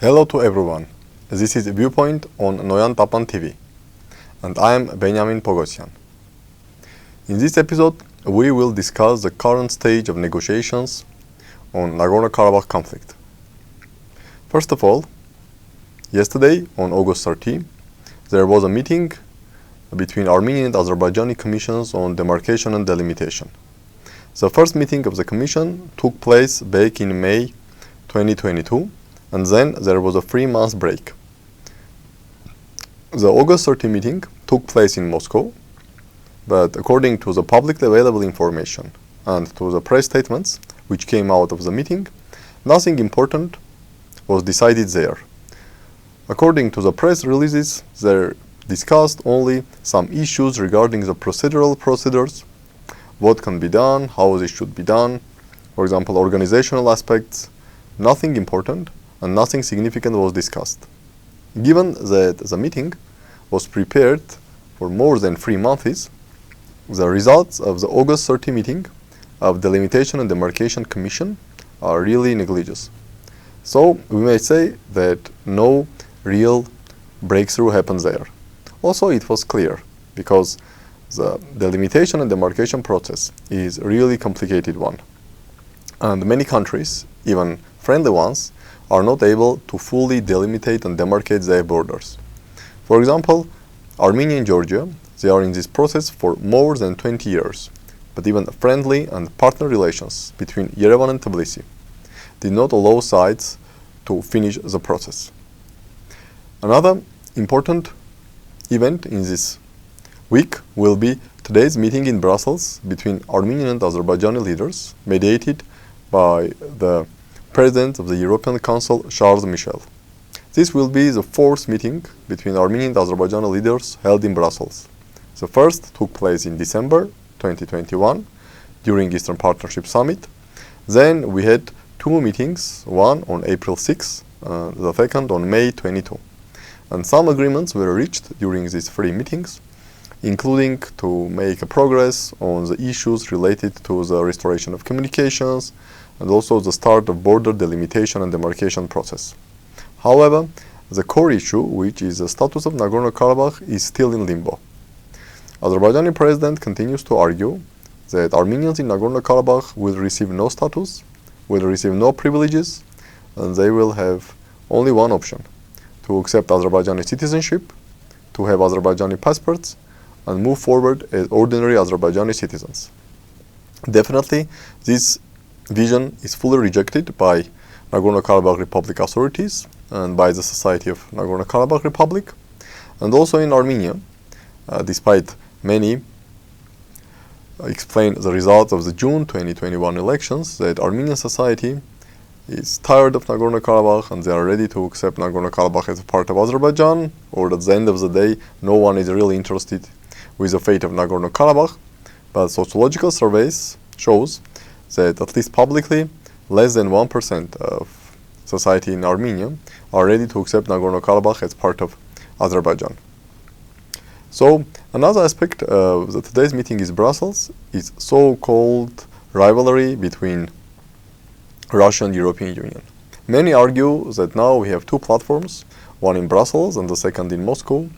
Hello to everyone. This is Viewpoint on Noyan Tapan TV, and I am Benjamin Pogosyan. In this episode, we will discuss the current stage of negotiations on Nagorno-Karabakh conflict. First of all, yesterday, on August 30, there was a meeting between Armenian and Azerbaijani commissions on demarcation and delimitation. The first meeting of the commission took place back in May 2022, and then there was a 3-month break. The August 30 meeting took place in Moscow, but according to the publicly available information and to the press statements which came out of the meeting, nothing important was decided there. According to the press releases, they discussed only some issues regarding the procedural procedures, what can be done, how this should be done, for example, organizational aspects. Nothing important and nothing significant was discussed. Given that the meeting was prepared for more than 3 months, the results of the August 30 meeting of the Delimitation and Demarcation Commission are really negligible. So we may say that no real breakthrough happened there. Also, it was clear because the delimitation and demarcation process is a really complicated one, and many countries, even friendly ones, are not able to fully delimitate and demarcate their borders. For example, Armenia and Georgia, they are in this process for more than 20 years, but even friendly and partner relations between Yerevan and Tbilisi did not allow sides to finish the process. Another important event in this week will be today's meeting in Brussels between Armenian and Azerbaijani leaders, mediated by the President of the European Council, Charles Michel. This will be the 4th meeting between Armenian and Azerbaijani leaders held in Brussels. The first took place in December 2021 during Eastern Partnership Summit. Then we had 2 meetings, one on April 6, the second on May 22. And some agreements were reached during these 3 meetings, including to make a progress on the issues related to the restoration of communications and also the start of border delimitation and demarcation process. However, the core issue, which is the status of Nagorno-Karabakh, is still in limbo. Azerbaijani president continues to argue that Armenians in Nagorno-Karabakh will receive no status, will receive no privileges, and they will have only one option: to accept Azerbaijani citizenship, to have Azerbaijani passports, and move forward as ordinary Azerbaijani citizens. Definitely, this vision is fully rejected by Nagorno-Karabakh Republic authorities and by the Society of Nagorno-Karabakh Republic, and also in Armenia, despite many explain the results of the June 2021 elections, that Armenian society is tired of Nagorno-Karabakh and they are ready to accept Nagorno-Karabakh as a part of Azerbaijan, or at the end of the day, no one is really interested with the fate of Nagorno-Karabakh. But sociological surveys shows that at least publicly, less than 1% of society in Armenia are ready to accept Nagorno-Karabakh as part of Azerbaijan. So another aspect of today's meeting in Brussels is so-called rivalry between Russia and European Union. Many argue that now we have 2 platforms, one in Brussels and the second in Moscow,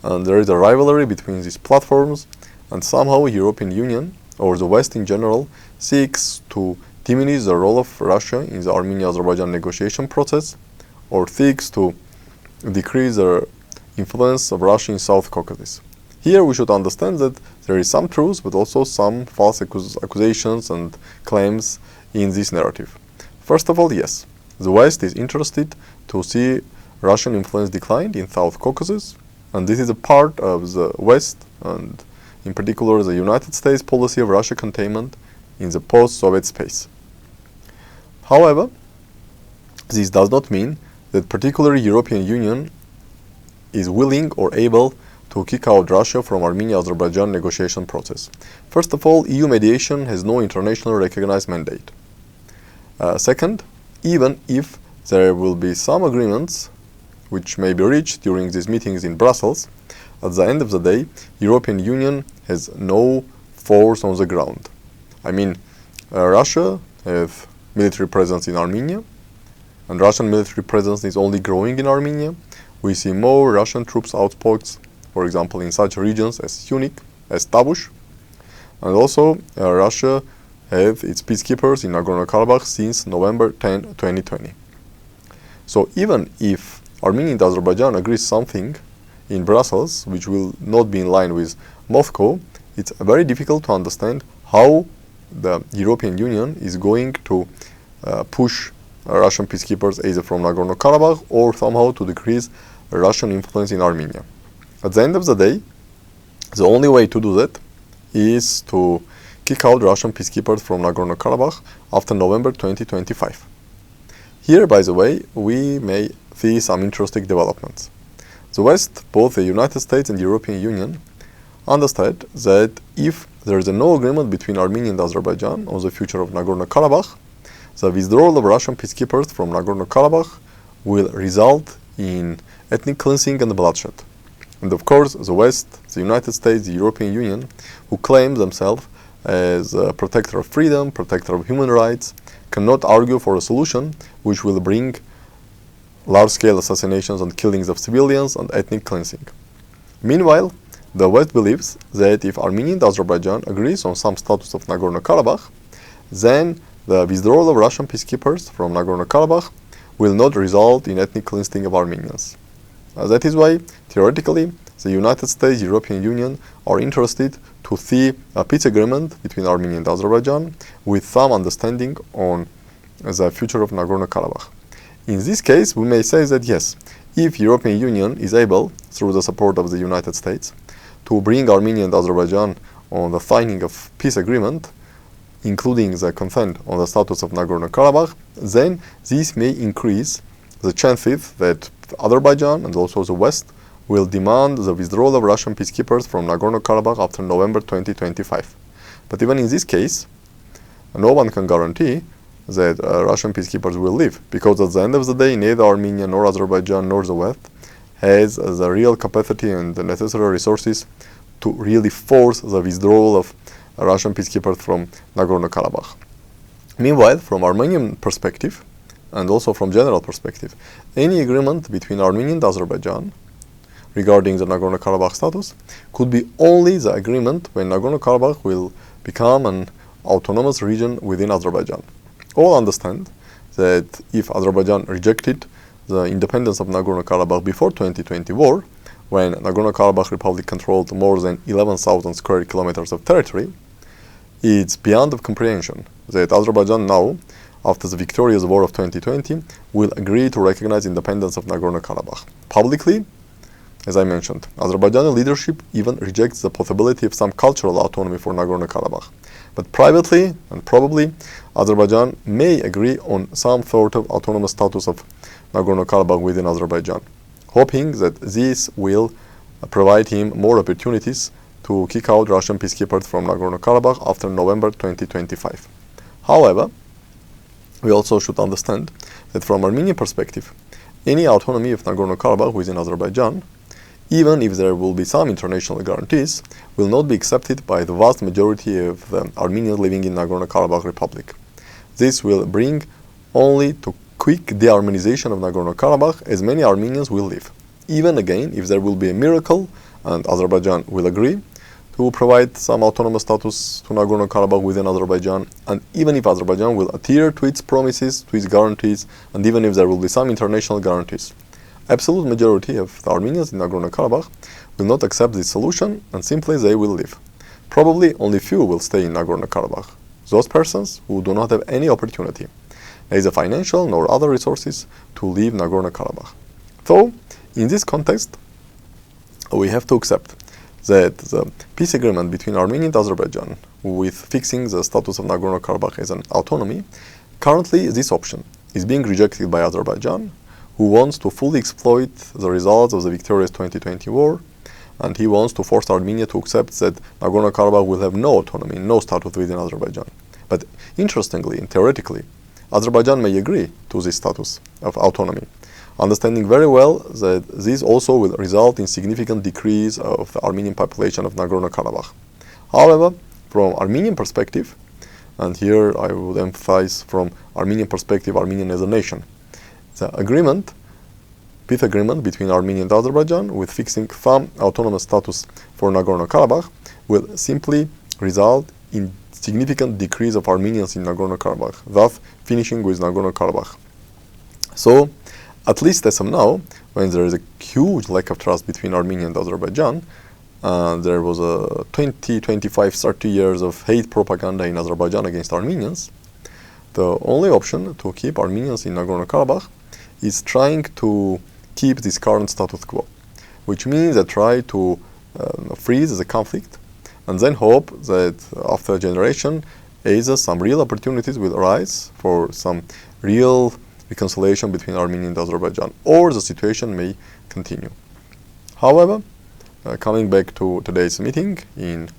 and there is a rivalry between these platforms, and somehow European Union, or the West in general, seeks to diminish the role of Russia in the Armenia-Azerbaijan negotiation process, or seeks to decrease the influence of Russia in South Caucasus. Here we should understand that there is some truth, but also some false accusations and claims in this narrative. First of all, yes, the West is interested to see Russian influence decline in South Caucasus, and this is a part of the West, and in particular the United States policy of Russia containment in the post-Soviet space. However, this does not mean that particularly European Union is willing or able to kick out Russia from Armenia-Azerbaijan negotiation process. First of all, EU mediation has no internationally recognized mandate. Second, even if there will be some agreements which may be reached during these meetings in Brussels, at the end of the day, European Union has no force on the ground. I mean, Russia has military presence in Armenia, and Russian military presence is only growing in Armenia. We see more Russian troops outposts, for example, in such regions as Syunik, as Tavush, and also Russia have its peacekeepers in Nagorno-Karabakh since November 10, 2020. So even if Armenia and Azerbaijan agree something in Brussels, which will not be in line with Moscow, it's very difficult to understand how the European Union is going to push Russian peacekeepers either from Nagorno-Karabakh or somehow to decrease Russian influence in Armenia. At the end of the day, the only way to do that is to kick out Russian peacekeepers from Nagorno-Karabakh after November 2025. Here, by the way, we may see some interesting developments. The West, both the United States and the European Union, understood that if there is no agreement between Armenia and Azerbaijan on the future of Nagorno-Karabakh, the withdrawal of Russian peacekeepers from Nagorno-Karabakh will result in ethnic cleansing and bloodshed. And of course, the West, the United States, the European Union, who claim themselves as a protector of freedom, protector of human rights, cannot argue for a solution which will bring large-scale assassinations and killings of civilians and ethnic cleansing. Meanwhile, the West believes that if Armenia and Azerbaijan agrees on some status of Nagorno-Karabakh, then the withdrawal of Russian peacekeepers from Nagorno-Karabakh will not result in ethnic cleansing of Armenians. That is why, theoretically, the United States, European Union are interested to see a peace agreement between Armenia and Azerbaijan with some understanding on the future of Nagorno-Karabakh. In this case, we may say that yes, if European Union is able, through the support of the United States, to bring Armenia and Azerbaijan on the signing of peace agreement, including the consent on the status of Nagorno-Karabakh, then this may increase the chances that Azerbaijan and also the West will demand the withdrawal of Russian peacekeepers from Nagorno-Karabakh after November 2025. But even in this case, no one can guarantee that Russian peacekeepers will leave, because at the end of the day, neither Armenia nor Azerbaijan nor the West has the real capacity and the necessary resources to really force the withdrawal of Russian peacekeepers from Nagorno-Karabakh. Meanwhile, from Armenian perspective, and also from general perspective, any agreement between Armenia and Azerbaijan regarding the Nagorno-Karabakh status could be only the agreement when Nagorno-Karabakh will become an autonomous region within Azerbaijan. All understand that if Azerbaijan rejected the independence of Nagorno-Karabakh before 2020 war, when Nagorno-Karabakh Republic controlled more than 11,000 square kilometers of territory, it's beyond of comprehension that Azerbaijan now, after the victorious war of 2020, will agree to recognize independence of Nagorno-Karabakh. Publicly, as I mentioned, Azerbaijani leadership even rejects the possibility of some cultural autonomy for Nagorno-Karabakh. But privately, and probably, Azerbaijan may agree on some sort of autonomous status of Nagorno-Karabakh within Azerbaijan, hoping that this will provide him more opportunities to kick out Russian peacekeepers from Nagorno-Karabakh after November 2025. However, we also should understand that from Armenian perspective, any autonomy of Nagorno-Karabakh within Azerbaijan, even if there will be some international guarantees, will not be accepted by the vast majority of the Armenians living in Nagorno-Karabakh Republic. This will bring only to quick de-Armenization of Nagorno-Karabakh, as many Armenians will leave. Even again, if there will be a miracle and Azerbaijan will agree to provide some autonomous status to Nagorno-Karabakh within Azerbaijan, and even if Azerbaijan will adhere to its promises, to its guarantees, and even if there will be some international guarantees, absolute majority of the Armenians in Nagorno-Karabakh will not accept this solution, and simply they will leave. Probably only few will stay in Nagorno-Karabakh, those persons who do not have any opportunity, neither financial nor other resources, to leave Nagorno-Karabakh. So, in this context, we have to accept that the peace agreement between Armenia and Azerbaijan, with fixing the status of Nagorno-Karabakh as an autonomy, currently this option is being rejected by Azerbaijan, who wants to fully exploit the results of the victorious 2020 war, and he wants to force Armenia to accept that Nagorno-Karabakh will have no autonomy, no status within Azerbaijan. But interestingly and theoretically, Azerbaijan may agree to this status of autonomy, understanding very well that this also will result in significant decrease of the Armenian population of Nagorno-Karabakh. However, from Armenian perspective, and here I would emphasize from Armenian perspective, Armenian as a nation, The agreement between Armenia and Azerbaijan with fixing some autonomous status for Nagorno-Karabakh will simply result in significant decrease of Armenians in Nagorno-Karabakh, thus finishing with Nagorno-Karabakh. So, at least as of now, when there is a huge lack of trust between Armenia and Azerbaijan, there was a 20, 25, 30 years of hate propaganda in Azerbaijan against Armenians, the only option to keep Armenians in Nagorno-Karabakh is trying to keep this current status quo, which means they try to freeze the conflict and then hope that after a generation, either some real opportunities will arise for some real reconciliation between Armenia and Azerbaijan, or the situation may continue. However, coming back to today's meeting in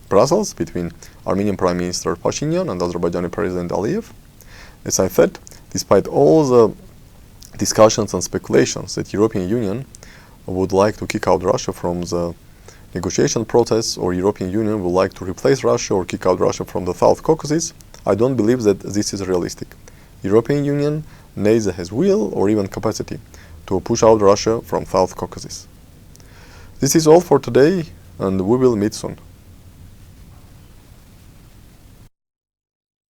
Brussels between Armenian Prime Minister Pashinyan and Azerbaijani President Aliyev, as I said, despite all the discussions and speculations that European Union would like to kick out Russia from the negotiation process, or European Union would like to replace Russia or kick out Russia from the South Caucasus, I don't believe that this is realistic. European Union neither has will or even capacity to push out Russia from South Caucasus. This is all for today, and we will meet soon.